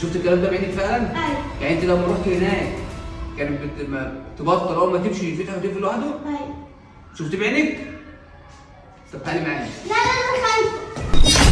شفت الكلام ده بعينك فعلا؟ ايوه. يعني انت لما رحت هناك كانت تبطل اول ما تمشي يفتح وتقفل لوحده؟ ايوه. شفت بعينك؟ طب تعالي معايا. لا لا انا خايفه.